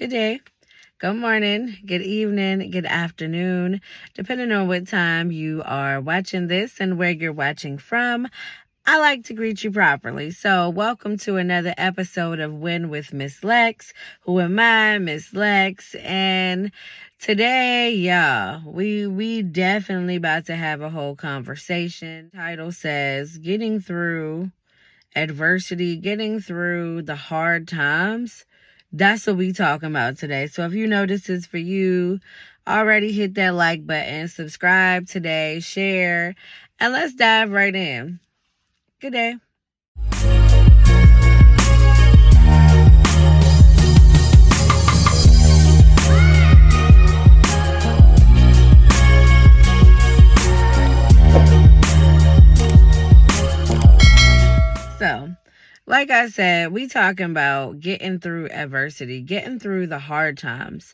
good day, good morning, good evening, good afternoon, depending on what time you are watching this and where you're watching from. I like to greet you properly. So welcome to another episode of Win with Miss Lex. Who am I? Miss Lex. And today, we definitely about to have a whole conversation. Title says getting through adversity, getting through the hard times. That's what we talking about today. So if you know this is for you, already hit that like button, subscribe today, share, and let's dive right in. Good day. So, like I said, we talking about getting through adversity, getting through the hard times.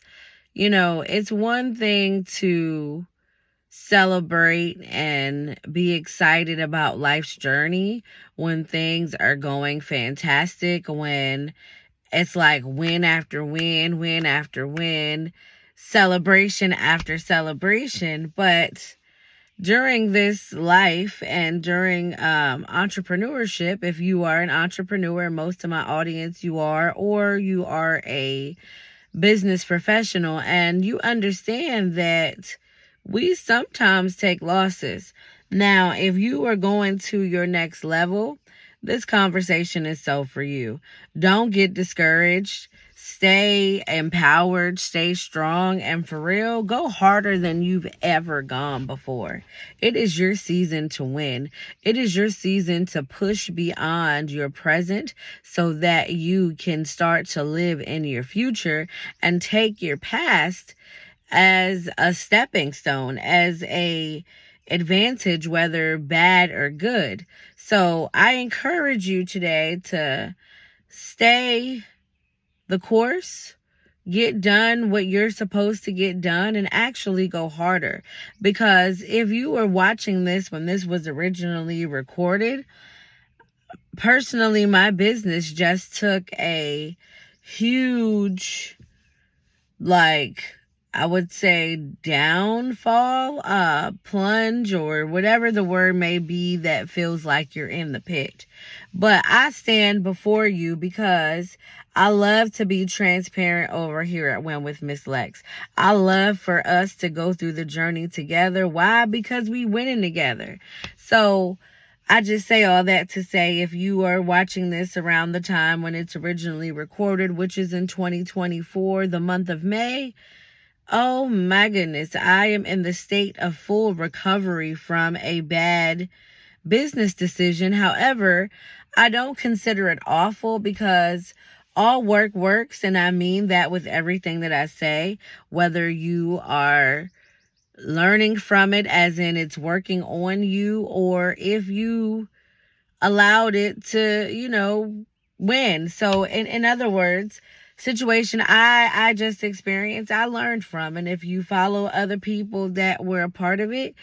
You know, it's one thing to celebrate and be excited about life's journey when things are going fantastic, when it's like win after win, win after win, celebration after celebration. But during this life and during entrepreneurship, if you are an entrepreneur, most of my audience you are, or you are a business professional, and you understand that we sometimes take losses. Now, if you are going to your next level, this conversation is so for you. Don't get discouraged. Stay empowered, stay strong, and for real, go harder than you've ever gone before. It is your season to win. It is your season to push beyond your present so that you can start to live in your future and take your past as a stepping stone, as a advantage, whether bad or good. So I encourage you today to stay the course, get done what you're supposed to get done, and actually go harder. Because if you were watching this when this was originally recorded, personally, my business just took a huge, I would say downfall, plunge, or whatever the word may be that feels like you're in the pit. But I stand before you because I love to be transparent over here at Win with Miss Lex. I love for us to go through the journey together. Why? Because we winning together. So I just say all that to say, if you are watching this around the time when it's originally recorded, which is in 2024, the month of May, oh my goodness, I am in the state of full recovery from a bad business decision. However, I don't consider it awful because all work works, and I mean that with everything that I say, whether you are learning from it as in it's working on you, or if you allowed it to, win. So in other words, situation I just experienced, I learned from. And if you follow other people that were a part of it,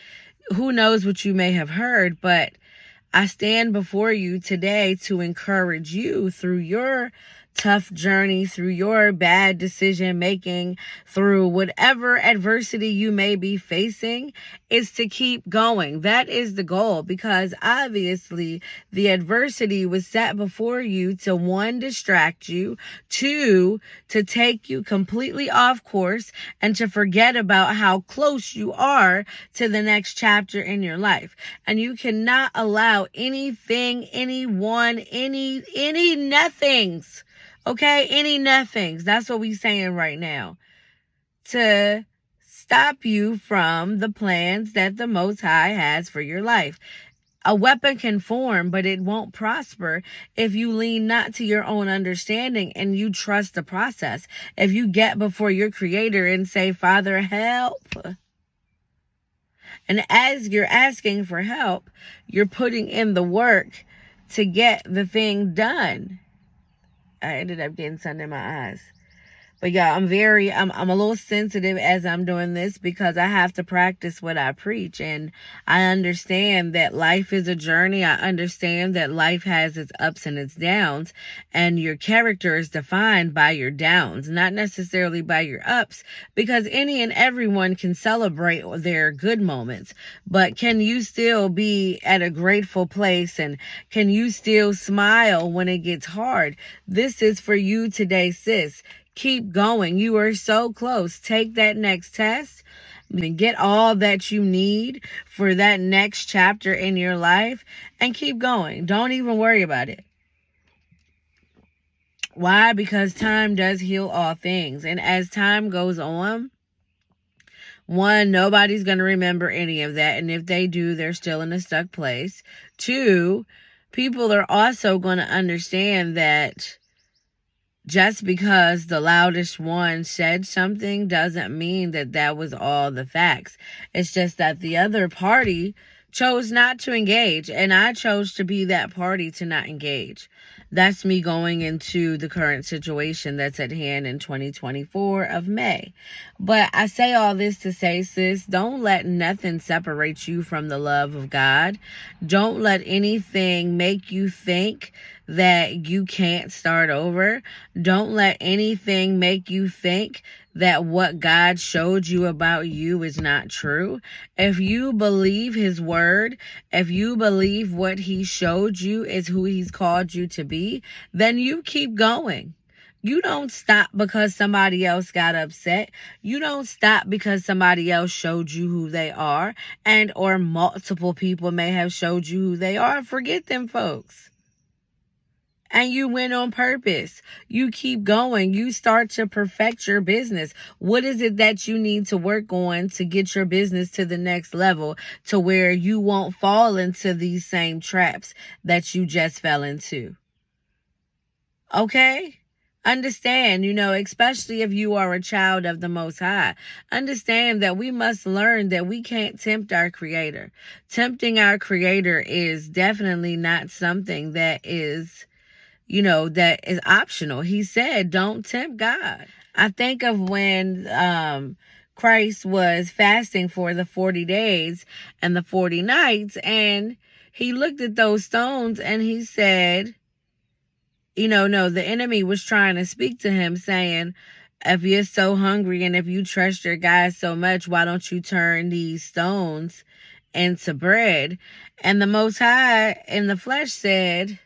who knows what you may have heard. But I stand before you today to encourage you through your tough journey, through your bad decision making, through whatever adversity you may be facing, is to keep going. That is the goal, because obviously the adversity was set before you to, one, distract you, two, to take you completely off course and to forget about how close you are to the next chapter in your life. And you cannot allow anything, anyone, any nothings, okay? Any nothings. That's what we saying right now. To stop you from the plans that the Most High has for your life. A weapon can form, but it won't prosper if you lean not to your own understanding and you trust the process. If you get before your Creator and say, Father, help. And as you're asking for help, you're putting in the work to get the thing done. I ended up getting sun in my eyes. But yeah, I'm a little sensitive as I'm doing this because I have to practice what I preach. And I understand that life is a journey. I understand that life has its ups and its downs, and your character is defined by your downs, not necessarily by your ups, because any and everyone can celebrate their good moments. But can you still be at a grateful place, and can you still smile when it gets hard? This is for you today, sis. Keep going. You are so close. Take that next test and get all that you need for that next chapter in your life and keep going. Don't even worry about it. Why? Because time does heal all things. And as time goes on, one, nobody's going to remember any of that. And if they do, they're still in a stuck place. Two, people are also going to understand that just because the loudest one said something doesn't mean that that was all the facts. It's just that the other party chose not to engage, and I chose to be that party to not engage. That's me going into the current situation that's at hand in 2024 of May. But I say all this to say, sis, don't let nothing separate you from the love of God. Don't let anything make you think that you can't start over. Don't let anything make you think that what God showed you about you is not true. If you believe his word, if you believe what he showed you is who he's called you to be, then you keep going. You don't stop because somebody else got upset. You don't stop because somebody else showed you who they are, and or multiple people may have showed you who they are. Forget them folks. And you went on purpose. You keep going. You start to perfect your business. What is it that you need to work on to get your business to the next level, to where you won't fall into these same traps that you just fell into? Okay? Understand, especially if you are a child of the Most High, understand that we must learn that we can't tempt our Creator. Tempting our Creator is definitely not something that is that is optional. He said, don't tempt God. I think of when Christ was fasting for the 40 days and the 40 nights, and he looked at those stones and he said, no, the enemy was trying to speak to him saying, if you're so hungry and if you trust your God so much, why don't you turn these stones into bread? And the Most High in the flesh said,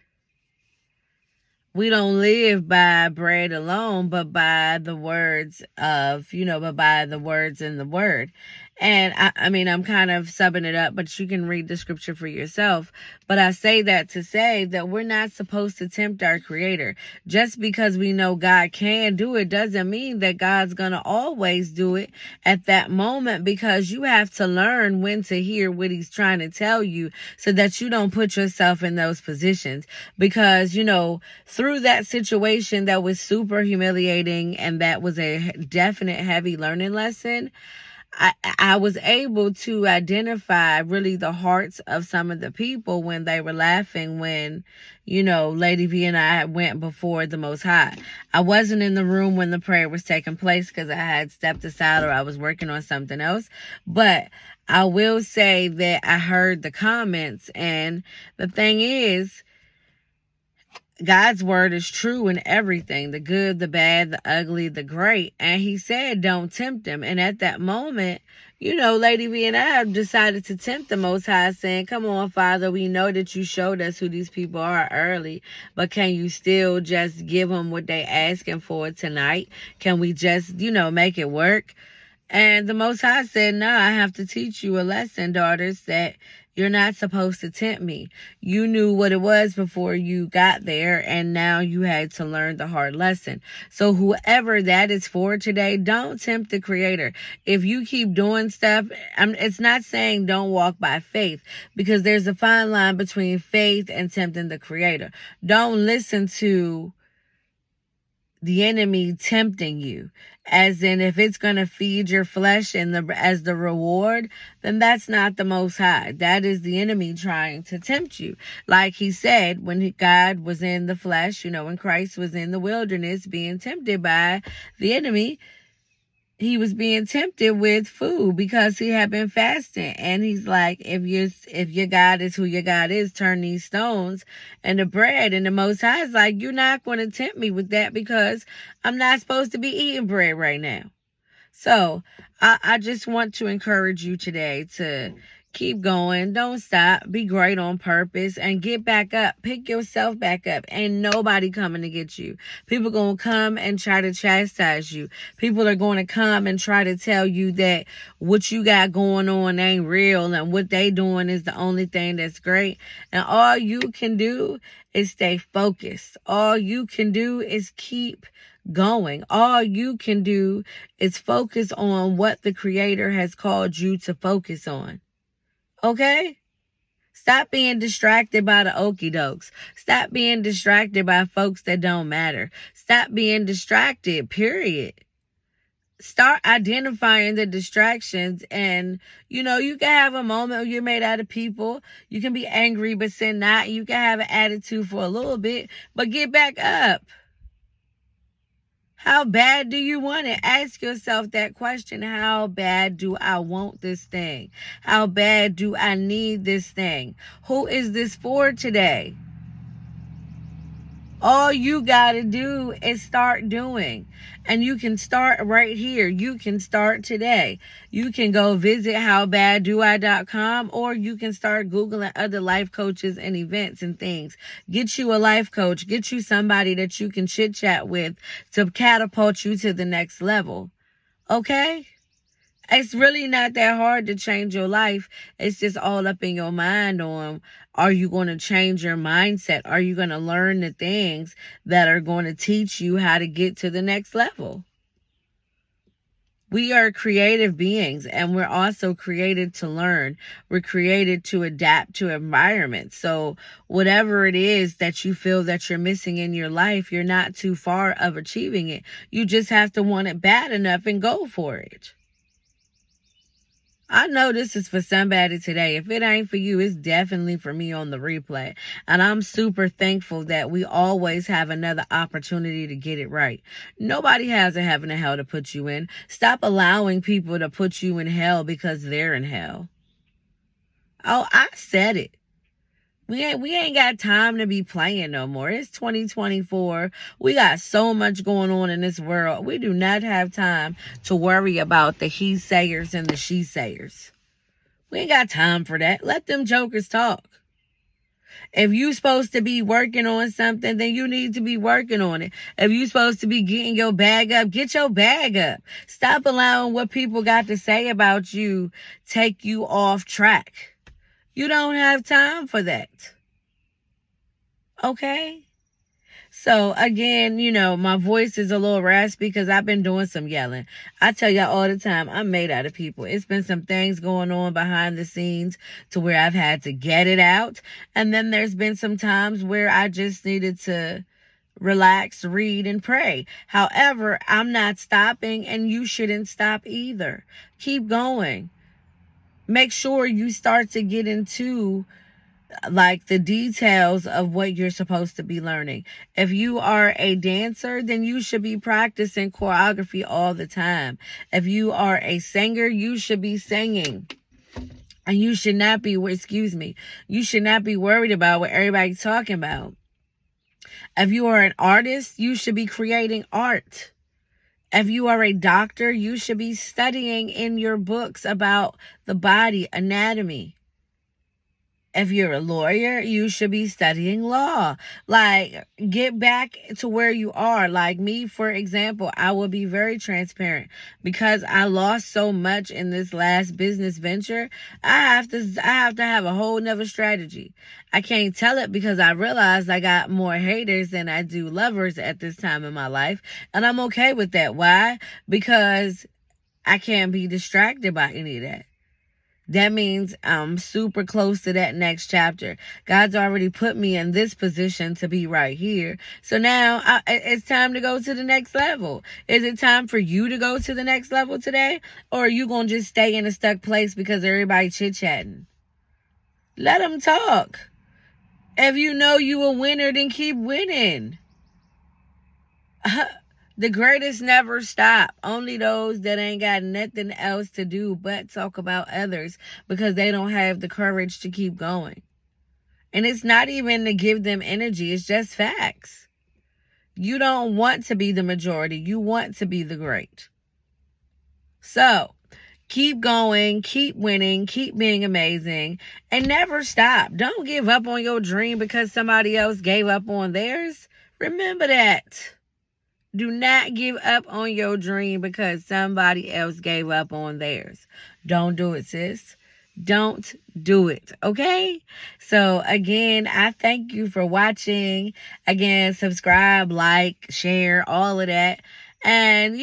we don't live by bread alone, but by the words of, but by the words in the word. And I'm kind of subbing it up, but you can read the scripture for yourself. But I say that to say that we're not supposed to tempt our Creator. Just because we know God can do it doesn't mean that God's going to always do it at that moment, because you have to learn when to hear what he's trying to tell you so that you don't put yourself in those positions. Because, through that situation that was super humiliating and that was a definite heavy learning lesson, I was able to identify really the hearts of some of the people when they were laughing when, Lady V and I went before the Most High. I wasn't in the room when the prayer was taking place because I had stepped aside or I was working on something else. But I will say that I heard the comments, and the thing is, God's word is true in everything, the good, the bad, the ugly, the great. And he said, don't tempt him. And at that moment, Lady V and I decided to tempt the Most High, saying, come on, Father, we know that you showed us who these people are early, but can you still just give them what they asking for tonight? Can we just, make it work? And the Most High said, no, I have to teach you a lesson, daughters, that you're not supposed to tempt me. You knew what it was before you got there, and now you had to learn the hard lesson. So whoever that is for today, don't tempt the Creator. If you keep doing stuff, it's not saying don't walk by faith, because there's a fine line between faith and tempting the Creator. Don't listen to the enemy tempting you. As in, if it's going to feed your flesh as the reward, then that's not the Most High. That is the enemy trying to tempt you. Like he said, when God was in the flesh, when Christ was in the wilderness being tempted by the enemy, he was being tempted with food because he had been fasting. And he's like, if your God is who your God is, turn these stones into bread. And the Most High is like, you're not going to tempt me with that because I'm not supposed to be eating bread right now. So I just want to encourage you today to keep going. Don't stop. Be great on purpose and get back up. Pick yourself back up. Ain't nobody coming to get you. People going to come and try to chastise you. People are going to come and try to tell you that what you got going on ain't real and what they doing is the only thing that's great. And all you can do is stay focused. All you can do is keep going. All you can do is focus on what the Creator has called you to focus on. Okay? Stop being distracted by the okie dokes. Stop being distracted by folks that don't matter. Stop being distracted, period. Start identifying the distractions, and you can have a moment where you're made out of people. You can be angry but sin not. You can have an attitude for a little bit, but get back up. How bad do you want it? Ask yourself that question. How bad do I want this thing? How bad do I need this thing? Who is this for today? All you got to do is start doing. And you can start right here. You can start today. You can go visit howbaddoi.com, or you can start Googling other life coaches and events and things. Get you a life coach. Get you somebody that you can chit chat with to catapult you to the next level. Okay? It's really not that hard to change your life. It's just all up in your mind on, are you going to change your mindset? Are you going to learn the things that are going to teach you how to get to the next level? We are creative beings, and we're also created to learn. We're created to adapt to environments. So whatever it is that you feel that you're missing in your life, you're not too far of achieving it. You just have to want it bad enough and go for it. I know this is for somebody today. If it ain't for you, it's definitely for me on the replay. And I'm super thankful that we always have another opportunity to get it right. Nobody has a heaven and hell to put you in. Stop allowing people to put you in hell because they're in hell. Oh, I said it. We ain't got time to be playing no more. It's 2024. We got so much going on in this world. We do not have time to worry about the he sayers and the she sayers. We ain't got time for that. Let them jokers talk. If you supposed to be working on something, then you need to be working on it. If you supposed to be getting your bag up, get your bag up. Stop allowing what people got to say about you take you off track. You don't have time for that. Okay? So, again, my voice is a little raspy because I've been doing some yelling. I tell y'all all the time, I'm made out of people. It's been some things going on behind the scenes to where I've had to get it out. And then there's been some times where I just needed to relax, read, and pray. However, I'm not stopping, and you shouldn't stop either. Keep going. Make sure you start to get into the details of what you're supposed to be learning. If you are a dancer, then you should be practicing choreography all the time. If you are a singer, you should be singing. And you should not be, you should not be worried about what everybody's talking about. If you are an artist, you should be creating art. If you are a doctor, you should be studying in your books about the body, anatomy. If you're a lawyer, you should be studying law. Get back to where you are. Like me, for example, I will be very transparent because I lost so much in this last business venture. I have to have a whole nother strategy. I can't tell it because I realized I got more haters than I do lovers at this time in my life. And I'm okay with that. Why? Because I can't be distracted by any of that. That means I'm super close to that next chapter. God's already put me in this position to be right here. So now it's time to go to the next level. Is it time for you to go to the next level today? Or are you going to just stay in a stuck place because everybody chit-chatting? Let them talk. If you know you a winner, then keep winning. The greatest never stop. Only those that ain't got nothing else to do but talk about others because they don't have the courage to keep going. And it's not even to give them energy. It's just facts. You don't want to be the majority. You want to be the great. So keep going, keep winning, keep being amazing, and never stop. Don't give up on your dream because somebody else gave up on theirs. Remember that. Do not give up on your dream because somebody else gave up on theirs. Don't do it, sis. Don't do it, okay? So, again, I thank you for watching. Again, subscribe, like, share, all of that. And,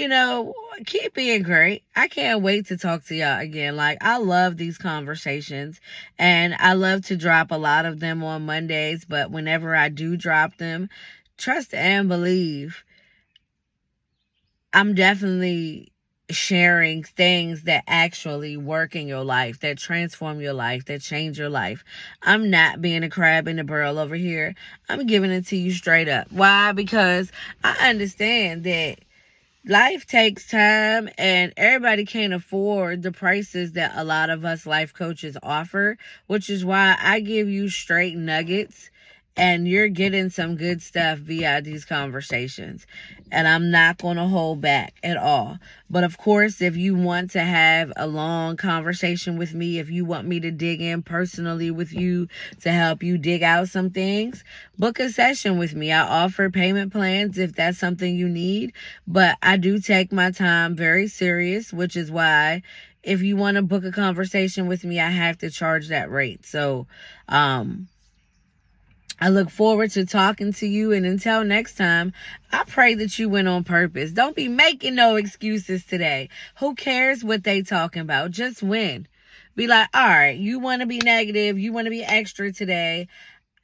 keep being great. I can't wait to talk to y'all again. I love these conversations. And I love to drop a lot of them on Mondays. But whenever I do drop them, trust and believe, I'm definitely sharing things that actually work in your life, that transform your life, that change your life. I'm not being a crab in the barrel over here. I'm giving it to you straight up. Why? Because I understand that life takes time and everybody can't afford the prices that a lot of us life coaches offer, which is why I give you straight nuggets. And you're getting some good stuff via these conversations. And I'm not going to hold back at all. But of course, if you want to have a long conversation with me, if you want me to dig in personally with you to help you dig out some things, book a session with me. I offer payment plans if that's something you need. But I do take my time very serious, which is why if you want to book a conversation with me, I have to charge that rate. So, I look forward to talking to you, and until next time, I pray that you win on purpose. Don't be making no excuses today. Who cares what they talking about? Just win. Be like, all right, you want to be negative, you want to be extra today.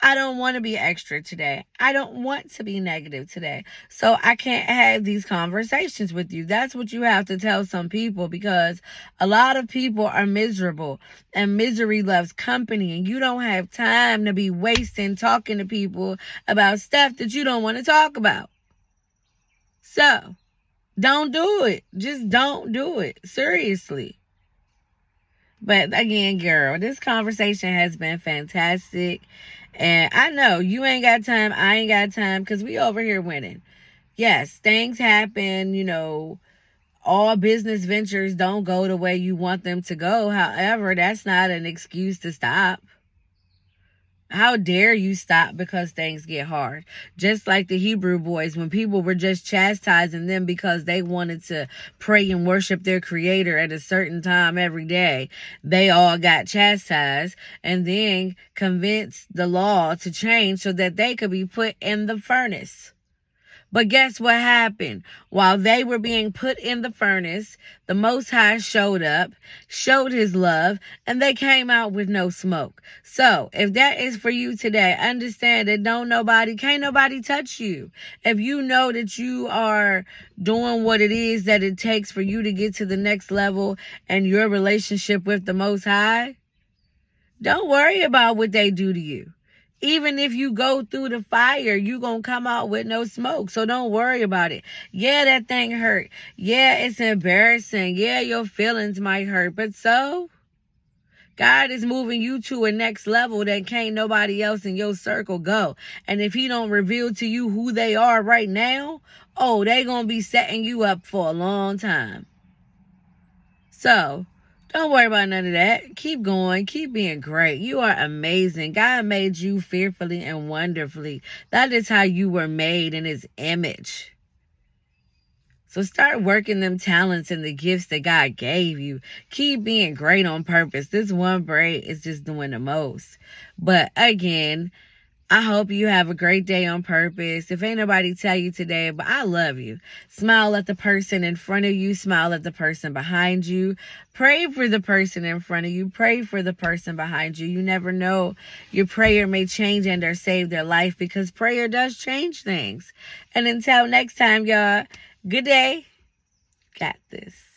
I don't want to be extra today. I don't want to be negative today. So I can't have these conversations with you. That's what you have to tell some people, because a lot of people are miserable and misery loves company, and you don't have time to be wasting talking to people about stuff that you don't want to talk about. So don't do it. Just don't do it. Seriously. But again, girl, this conversation has been fantastic. And I know you ain't got time. I ain't got time because we over here winning. Yes, things happen. All business ventures don't go the way you want them to go. However, that's not an excuse to stop. How dare you stop because things get hard? Just like the Hebrew boys, when people were just chastising them because they wanted to pray and worship their creator at a certain time every day, they all got chastised and then convinced the law to change so that they could be put in the furnace. But guess what happened? While they were being put in the furnace, the Most High showed up, showed his love, and they came out with no smoke. So, if that is for you today, understand that can't nobody touch you. If you know that you are doing what it is that it takes for you to get to the next level in your relationship with the Most High, don't worry about what they do to you. Even if you go through the fire, you gonna come out with no smoke. So don't worry about it. Yeah, that thing hurt. Yeah, it's embarrassing. Yeah, your feelings might hurt. But so, God is moving you to a next level that can't nobody else in your circle go. And if he don't reveal to you who they are right now, they gonna be setting you up for a long time. So, don't worry about none of that. Keep going. Keep being great. You are amazing. God made you fearfully and wonderfully. That is how you were made, in his image. So start working them talents and the gifts that God gave you. Keep being great on purpose. This one braid is just doing the most. But again, I hope you have a great day on purpose. If ain't nobody tell you today, but I love you. Smile at the person in front of you. Smile at the person behind you. Pray for the person in front of you. Pray for the person behind you. You never know. Your prayer may change and or save their life, because prayer does change things. And until next time, y'all, good day. Got this.